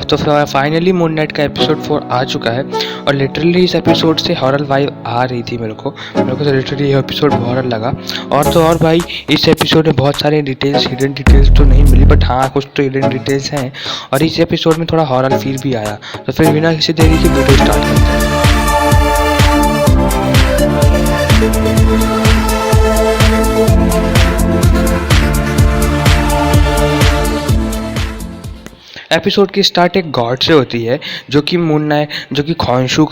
तो finally moon night का episode 4 आ चुका है और लिटरली इस एपिसोड से हॉरर वाइब आ रही थी मेरे को तो लिटरली ये एपिसोड हॉरर लगा। और तो और भाई इस एपिसोड में बहुत सारे डिटेल्स, हिडन डिटेल्स तो नहीं मिली, बट हाँ कुछ तो हिडन डिटेल्स हैं और इस एपिसोड में थोड़ा हॉरर फील भी आया। तो फिर बिना किसी देरी की वीडियो स्टार्ट करते हैं। एपिसोड की स्टार्ट एक गॉड से होती है जो कि खॉन्शू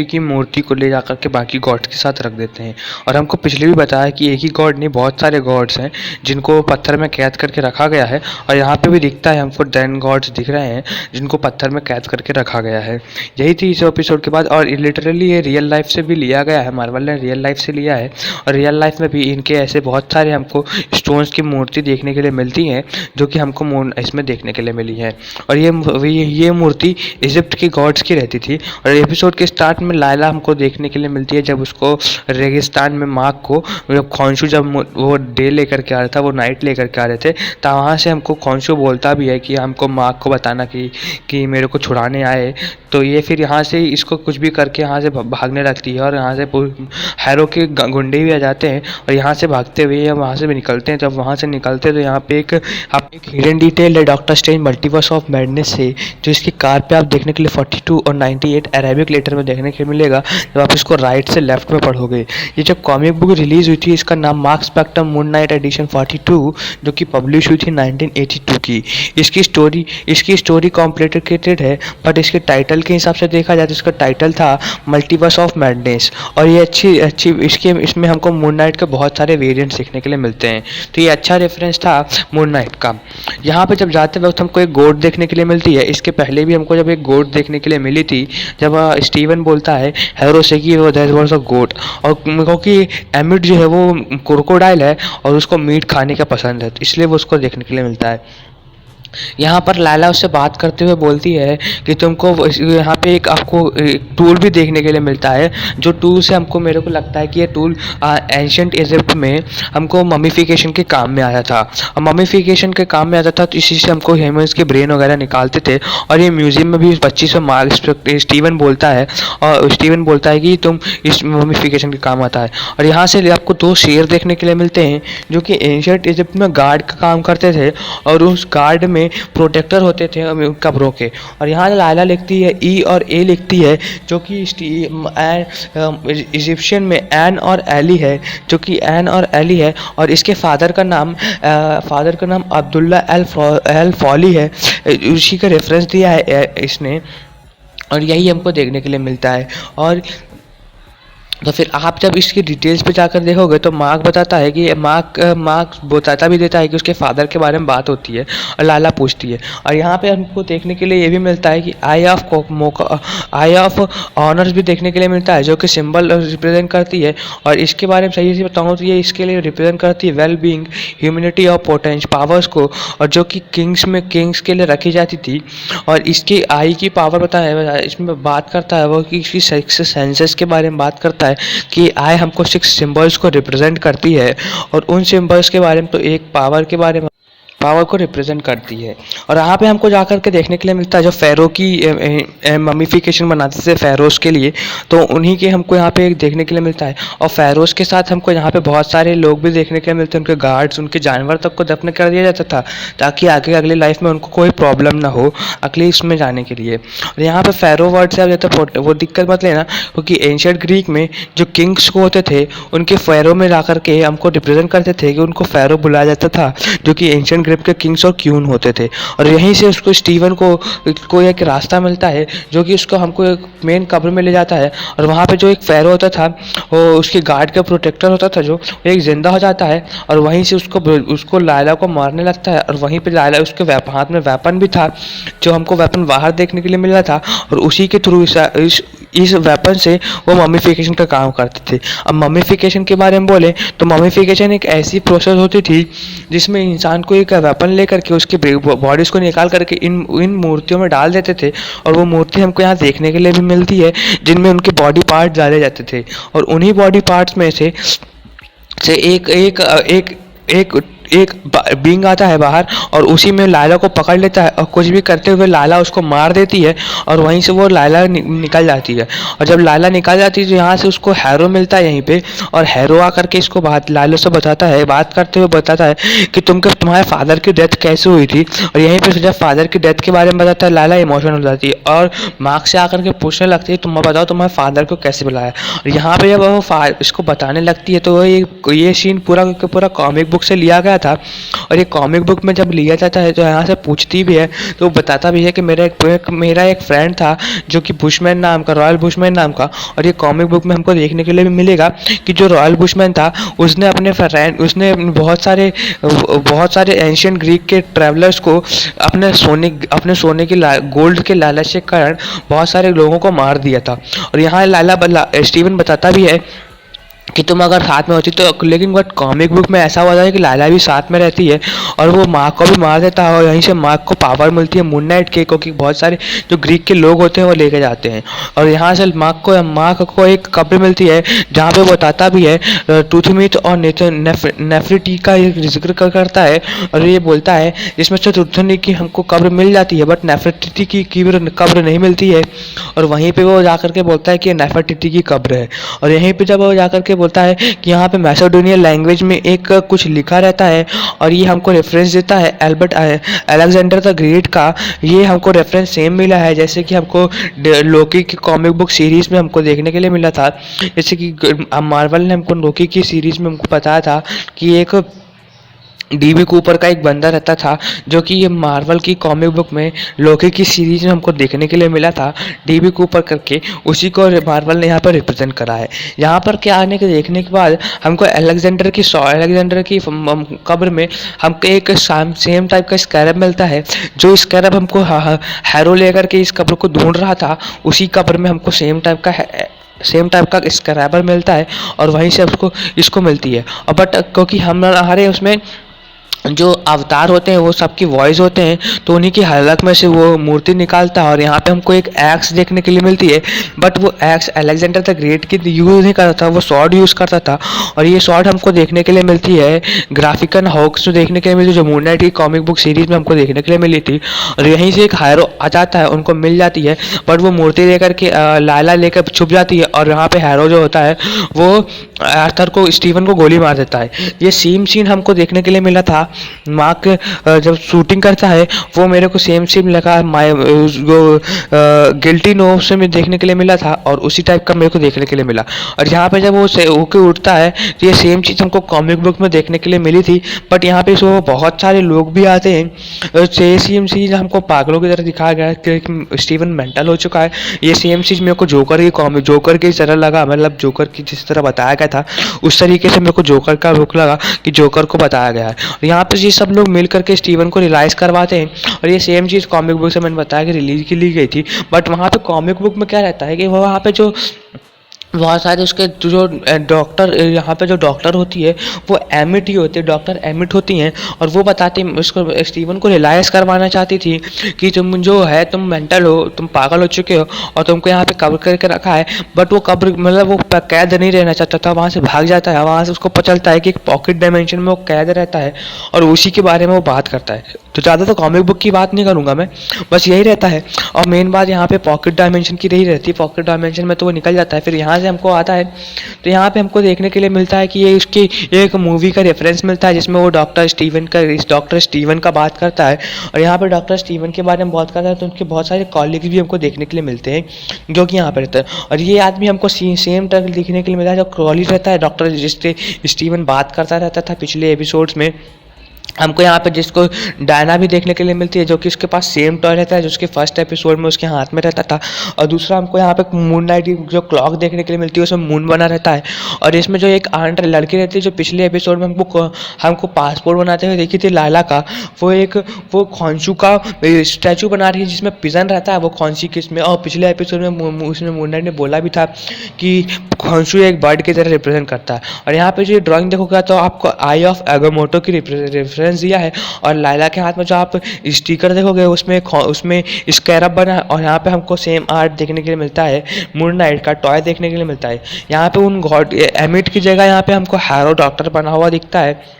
की मूर्ति को ले जाकर के बाकी गॉड्स के साथ रख देते हैं। और हमको पिछले भी बताया कि एक ही गॉड नहीं, बहुत सारे गॉड्स हैं जिनको पत्थर में कैद करके रखा गया है। और यहाँ पे भी दिखता है हमको 10 गॉड्स दिख रहे हैं जिनको पत्थर में कैद करके रखा गया है। यही थी इस एपिसोड के बाद। और लिटरली ये रियल लाइफ से भी लिया गया है, मार्वल ने रियल लाइफ से लिया है। और रियल लाइफ में भी इनके ऐसे बहुत सारे हमको स्टोन्स की मूर्ति देखने के लिए मिलती हैं जो कि हमको इसमें देखने के लिए मिली है। और ये मूर्ति इजिप्ट के गॉड्स की रहती थी। और एपिसोड के स्टार्ट में लायला हमको देखने के लिए मिलती है जब उसको रेगिस्तान में मार्क को खॉन्शू जब वो डे लेकर के आ रहा था, वो नाइट लेकर के आ रहे थे, तो वहाँ से हमको खॉन्शू बोलता भी है कि हमको मार्क को बताना कि मेरे को छुड़ाने आए। तो ये फिर यहाँ से इसको कुछ भी करके यहाँ से भागने लगती है और यहाँ से हैरो के गुंडे भी आ जाते हैं और यहाँ से भागते हुए हम वहाँ से भी निकलते हैं। जब वहाँ से निकलते हैं तो यहाँ पे एक हिडन डिटेल है doctor strange multiverse of madness से, जो इसकी कार पे आप देखने के लिए 42 और 98 अरेबिक लेटर में देखने के मिलेगा जब आप इसको राइट से लेफ्ट में पढ़ोगे। ये जब कॉमिक बुक रिलीज हुई थी, इसका नाम mark spectrum moon night addition 42 जो कि पब्लिश हुई थी 1982 की। इसकी स्टोरी कॉम्प्लिकेटेड है, बट इसके टाइटल के हिसाब से देखा जाए तो इसका टाइटल था मल्टीवर्स ऑफ मैडनेस। और ये अच्छी इसमें हमको मून नाइट के बहुत सारे वेरिएंट्स देखने के लिए मिलते हैं, तो ये अच्छा रेफरेंस था मून नाइट का। यहाँ पे जब जाते वक्त हमको एक गोट देखने के लिए मिलती है। इसके पहले भी हमको जब एक गोट देखने के लिए मिली थी जब स्टीवन बोलता है हैरो से कि वो दैट वाज अ गोट, और क्योंकि एमिट जो है वो क्रोकोडाइल है और उसको मीट खाने का पसंद है, इसलिए वो उसको देखने के लिए मिलता है। यहाँ पर लाला उससे बात करते हुए बोलती है कि तुमको यहाँ पे एक आपको टूल भी देखने के लिए मिलता है, जो टूल से हमको मेरे को लगता है कि ये टूल एंशिएंट इजिप्ट में हमको ममीफिकेशन के काम में आया था। और ममीफिकेशन के काम में आता था तो इसी से हमको ह्यूमंस के ब्रेन वगैरह निकालते थे। और ये म्यूजियम में भी 2500 मार्क स्टीवन बोलता है कि तुम इस ममीफिकेशन के काम आता है। और यहाँ से आपको 2 शेर देखने के लिए मिलते हैं जो कि एंशिएंट इजिप्ट में गार्ड का काम करते थे और उस गार्ड में प्रोटेक्टर होते थे कब्रों के। और यहाँ लायला लिखती है ई और ए लिखती है जो कि इजिप्शियन में एन और एली है, जो कि एन और एली है। और इसके फादर का नाम अब्दुल्ला एल फॉली है, उसी का रेफरेंस दिया है इसने। और यही हमको देखने के लिए मिलता है। और तो फिर आप जब इसकी डिटेल्स पे जाकर देखोगे तो मार्क बताता है कि मार्क बताता भी देता है कि उसके फादर के बारे में बात होती है और लाला पूछती है। और यहाँ पे हमको देखने के लिए ये भी मिलता है कि आई ऑफ ऑनर्स भी देखने के लिए मिलता है जो कि सिंबल रिप्रेजेंट करती है। और इसके बारे में सही से बताऊँ तो ये इसके लिए रिप्रेजेंट करती है वेल बीइंग, ह्यूमैनिटी और पोटेंश पावर्स को, और जो कि किंग्स के लिए रखी जाती थी। और इसकी आई की पावर बताया इसमें बात करता है वो कि इसकी 6 सेंसेस के बारे में बात करता है कि आई हमको 6 सिंबल्स को रिप्रेजेंट करती है। और उन सिंबल्स के बारे में तो एक पावर को रिप्रेजेंट करती है। और यहाँ पे हमको जाकर के देखने के लिए मिलता है जो फ़ैरो की ममीफिकेशन बनाते थे फ़ैरोज़ के लिए, तो उन्हीं के हमको यहाँ पे एक देखने के लिए मिलता है। और फ़ैरोज़ के साथ हमको यहाँ पे बहुत सारे लोग भी देखने के लिए मिलते हैं, उनके गार्ड्स, उनके जानवर तक को दफन कर दिया जाता था ताकि अगली लाइफ में उनको कोई प्रॉब्लम ना हो अगले इसमें जाने के लिए। और यहाँ पर फ़ैरो वर्ड से तो वो दिक्कत मत लेना, क्योंकि एंशिएंट ग्रीक में जो किंग्स को होते थे उनके फ़ैरो में ला करके हमको रिप्रेजेंट करते थे कि उनको फ़ैरो बुलाया जाता था, जो कि एंशिएंट के किंग्स और क्यून होते थे। और यहीं से उसको स्टीवन को एक रास्ता मिलता है जो कि उसको हमको एक मेन कब्र में ले जाता है। और वहाँ पे जो एक फ़ैरो होता था वो उसके गार्ड का प्रोटेक्टर होता था, जो एक जिंदा हो जाता है और वहीं से उसको लायला को मारने लगता है। और वहीं पे लायला उसके हाथ में वेपन भी था, जो हमको वेपन बाहर देखने के लिए मिल रहा था। और उसी के थ्रू इस वेपन से वो ममीफिकेशन का काम करते थे। अब ममीफिकेशन के बारे में बोले तो ममीफिकेशन एक ऐसी प्रोसेस होती थी जिसमें इंसान को एक वेपन लेकर के उसके बॉडीज़ को निकाल करके इन मूर्तियों में डाल देते थे। और वो मूर्ति हमको यहाँ देखने के लिए भी मिलती है जिनमें उनके बॉडी पार्ट डाले जाते थे। और उन्हीं बॉडी पार्ट्स में से एक बींग आता है बाहर और उसी में लायला को पकड़ लेता है और कुछ भी करते हुए लायला उसको मार देती है और वहीं से वो लायला निकल जाती है। और जब लायला निकल जाती है तो यहाँ से उसको हैरो मिलता है यहीं पे, और हैरो आकर के इसको लायला से बताता है, बात करते हुए बताता है कि तुम्हारे फादर की डेथ कैसे हुई थी। और यहीं पे जब फादर की डेथ के बारे में बताता है लायला इमोशनल हो जाती है और मार्क से आकर के पूछने लगती है तुम बताओ तुम्हारे फादर को कैसे बुलाया। और यहाँ पे जब वो इसको बताने लगती है तो ये सीन पूरा का पूरा कॉमिक बुक से लिया गया था। और ये कॉमिक बुक में जब लिया जाता है तो यहाँ से पूछती भी है तो वो बताता भी है कि मेरा एक फ्रेंड था जो कि बुशमैन नाम का, रॉयल बुशमैन नाम का। और ये कॉमिक बुक में हमको देखने के लिए भी मिलेगा कि जो रॉयल बुशमैन था उसने बहुत सारे एंशियंट ग्रीक के ट्रैवलर्स को अपने सोने की गोल्ड के लालच के कारण बहुत सारे लोगों को मार दिया था। और यहाँ स्टीवन बताता भी है कि तुम अगर साथ में होती तो, लेकिन बट कॉमिक बुक में ऐसा होता है कि लायला भी साथ में रहती है और वो मार्क को भी मार देता है और यहीं से मार्क को पावर मिलती है मून नाइट के, क्योंकि बहुत सारे जो ग्रीक के लोग होते हैं वो लेके जाते हैं। और यहाँ से मार्क को एक कब्र मिलती है जहाँ पे वो बताता भी है टूथमिथ और नेफरिटी का जिक्र करता है और ये बोलता है जिसमें से टूथनी की हमको कब्र मिल जाती है बट नेफरिटी की कब्र नहीं मिलती है। और वहीं पे वो जाकर के बोलता है कि नेफरिटी की कब्र है। और यहीं पे जब वो जाकर के बोलता है कि यहाँ पे मैसेडोनियन लैंग्वेज में एक कुछ लिखा रहता है और ये हमको रेफरेंस देता है अलेक्जेंडर द ग्रेट का। ये हमको रेफरेंस सेम मिला है जैसे कि हमको लोकी की कॉमिक बुक सीरीज में हमको देखने के लिए मिला था। जैसे कि मार्वल ने हमको लोकी की सीरीज में हमको बताया था कि एक डीबी कूपर का एक बंदा रहता था जो कि ये मार्वल की कॉमिक बुक में लोकी की सीरीज में हमको देखने के लिए मिला था डीबी कूपर करके, उसी को मार्वल ने यहाँ पर रिप्रेजेंट करा है। यहाँ पर क्या आने के देखने के बाद हमको अलेक्जेंडर की कब्र में हमको एक सेम टाइप का स्कैरब मिलता है। जो स्कैरब हमको हैरो लेकर के इस कब्र को ढूंढ रहा था उसी कब्र में हमको सेम टाइप का स्क्रैबर मिलता है और वहीं से इसको मिलती है। और बट क्योंकि हमारे उसमें जो अवतार होते हैं वो सबकी वॉइस होते हैं तो उन्हीं की हलक में से वो मूर्ति निकालता है। और यहाँ पे हमको एक एक्स देखने के लिए मिलती है बट वो एक्स अलेक्जेंडर द ग्रेट की यूज़ नहीं करता था, वो स्वॉर्ड यूज़ करता था। और ये स्वॉर्ड हमको देखने के लिए मिलती है ग्राफिकन हॉक्स जो देखने के लिए मिलती है, जो मून नाइट की कॉमिक बुक सीरीज में हमको देखने के लिए मिली थी। और यहीं से एक हायरो आ जाता है, उनको मिल जाती है बट वो मूर्ति लेकर के लायला लेकर छुप जाती है और यहाँ पे हैरो जो होता है वो आर्थर को स्टीवन को गोली मार देता है। ये सेम सीन हमको देखने के लिए मिला था मार्क जब शूटिंग करता है, वो मेरे को सेम लगा गिल्टी नो से में देखने के लिए मिला था और उसी टाइप का मेरे को देखने के लिए मिला। और यहाँ पे जब वो होके उठता है तो ये सेम चीज़ हमको कॉमिक बुक में देखने के लिए मिली थी बट यहाँ पे वो बहुत सारे लोग भी आते हैं। सेम चीज़ हमको पागलों की तरह दिखाया गया है कि स्टीवन मेंटल हो चुका है। ये सेम चीज़ मेरे को जोकर की तरह लगा, मतलब जोकर की जिस तरह बताया गया था उस तरीके से मेरे को जोकर का रुख लगा कि जोकर को बताया गया है। और यहाँ पे ये सब लोग मिल करके स्टीवन को रियलाइज़ करवाते हैं। और ये सेम चीज़ कॉमिक बुक से मैंने बताया कि रिलीज की ली गई थी बट वहाँ पे कॉमिक बुक में क्या रहता है कि वो वहाँ पे जो बहुत सारे उसके जो डॉक्टर यहाँ पे जो डॉक्टर होती है वो एमिट ही होती है, डॉक्टर एमिट होती हैं। और वो बताती उसको स्टीवन को रियलाइज़ करवाना चाहती थी कि तुम जो है तुम मेंटल हो, तुम पागल हो चुके हो और तुमको यहाँ पे कब्र करके रखा है। बट वो कब्र मतलब वो कैद नहीं रहना चाहता था, वहाँ से भाग जाता है। वहाँ से उसको पता चलता है कि एक पॉकेट डायमेंशन में वो कैद रहता है और उसी के बारे में वो बात करता है। तो ज़्यादा तो कॉमिक बुक की बात नहीं करूँगा मैं, बस यही रहता है। और मेन बात यहाँ पे पॉकेट डायमेंशन की रही रहती है, पॉकेट डायमेंशन में तो वो निकल जाता है। फिर यहाँ से हमको आता है तो यहाँ पे हमको देखने के लिए मिलता है कि ये उसकी एक मूवी का रेफरेंस मिलता है जिसमें वो डॉक्टर स्टीवन का बात करता है। और यहाँ पे डॉक्टर स्टीवन के बारे में बात करता है तो उनके बहुत सारे कॉलीग्स भी हमको देखने के लिए मिलते हैं जो कि यहाँ पे रहते हैं। और ये आदमी हमको सेम टर्क दिखने के लिए मिलता है जो क्रॉली रहता है, डॉक्टर जिससे स्टीवन बात करता रहता था पिछले एपिसोड्स में। हमको यहाँ पे जिसको डायना भी देखने के लिए मिलती है जो कि उसके पास सेम टॉय रहता है जो उसके फर्स्ट एपिसोड में उसके हाथ में रहता था। और दूसरा हमको यहाँ पे मून नाइट जो क्लॉक देखने के लिए मिलती है उसमें मून बना रहता है। और इसमें जो एक आंट लड़की रहती है जो पिछले एपिसोड में हमको पासपोर्ट बनाते हुए देखी थी लायला का, वो खॉन्शू का स्टैचू बना रही है जिसमें पिजन रहता है वो खॉन्शी किस में। और पिछले एपिसोड में उसमें मून नाइट ने बोला भी था कि खॉन्शू एक बर्ड की तरह रिप्रेजेंट करता है। और यहाँ पे जो ड्राइंग देखोगे तो आपको आई ऑफ एगोमोटो की रेफरेंस दिया है। और लायला के हाथ में जो आप स्टिकर देखोगे उसमें स्कैरब बना है। और यहाँ पे हमको सेम आर्ट देखने के लिए मिलता है, मून नाइट का टॉय देखने के लिए मिलता है। यहाँ पे उन गॉड एमिट की जगह यहाँ पे हमको हैरो डॉक्टर बना हुआ दिखता है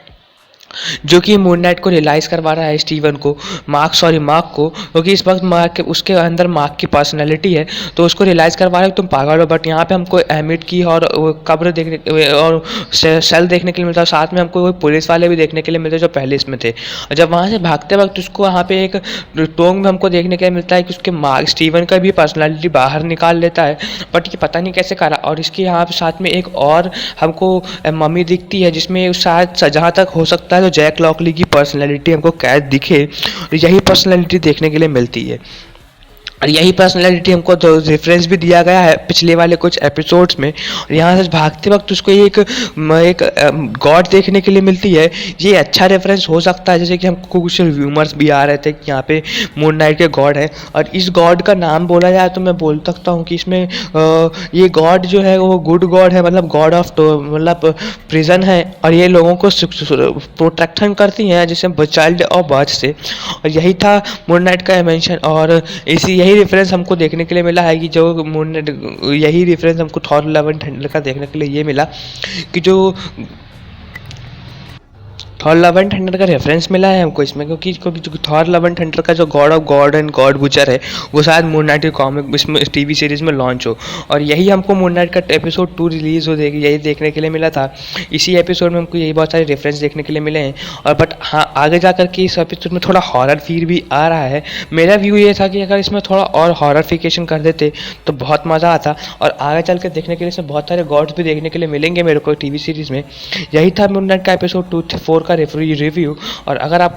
जो कि मून नाइट को रियलाइज़ करवा रहा है स्टीवन को, मार्क को, क्योंकि इस वक्त मार्क उसके अंदर मार्क की पर्सनैलिटी है, तो उसको रियलाइज़ करवा रहा है कि तुम पागल हो। बट यहाँ पे हमको एमिट की और वो कब्र देखने और सेल देखने के लिए मिलता है, साथ में हमको वो पुलिस वाले भी देखने के लिए मिलते हैं जो पहले इसमें थे। और जब वहाँ से भागते वक्त उसको वहाँ पे एक टोंग में हमको देखने के लिए मिलता है कि उसके मार्क स्टीवन का भी पर्सनैलिटी बाहर निकाल लेता है, बट ये पता नहीं कैसे करा। और इसके यहाँ पे साथ में एक और हमको मम्मी दिखती है, जिसमें शायद जहाँ तक हो सकता है तो जैक लॉकली की पर्सनैलिटी हमको कैद दिखे, और यही पर्सनैलिटी देखने के लिए मिलती है। और यही पर्सनैलिटी हमको तो रेफरेंस भी दिया गया है पिछले वाले कुछ एपिसोड्स में। और यहाँ से भागते वक्त उसको एक गॉड देखने के लिए मिलती है। ये अच्छा रेफरेंस हो सकता है, जैसे कि हमको कुछ व्यूमर्स भी आ रहे थे कि यहाँ पे मून नाइट के गॉड है, और इस गॉड का नाम बोला जाए तो मैं बोल सकता हूँ कि इसमें ये गॉड जो है वो गुड गॉड है, मतलब गॉड ऑफ मतलब प्रिजन है, और ये लोगों को प्रोटेक्शन करती हैं जैसे चाइल्ड और बर्थ से। और यही था मून नाइट का मेंशन। और इसी यही रेफरेंस हमको देखने के लिए मिला है कि जो मून नाइट, यही रेफरेंस हमको थॉर लव एंड थंडर का देखने के लिए ये मिला कि जो थॉर लव एंड थंडर का रेफरेंस मिला है हमको इसमें, क्योंकि जो थॉर लव एंड थंडर का जो God of God and God butcher है वो शायद मून नाइट के कॉमिक इसमें टीवी सीरीज में लॉन्च हो। और यही हमको मून नाइट का एपिसोड 2 रिलीज हो जाएगी, यही देखने के लिए मिला था। इसी एपिसोड में हमको यही बहुत सारे रेफरेंस देखने के लिए मिले हैं। और बट हाँ, आगे जाकर के इस एपिसोड में थोड़ा हॉरर फील भी आ रहा है। मेरा व्यू ये था कि अगर इसमें थोड़ा और हॉररफिकेशन कर देते तो बहुत मज़ा आता, और आगे चल के देखने के लिए इसमें बहुत सारे गॉड्स भी देखने के लिए मिलेंगे मेरे को टीवी सीरीज़ में। यही था मून नाइट का एपिसोड 2 4 का रिव्यू। और अगर आप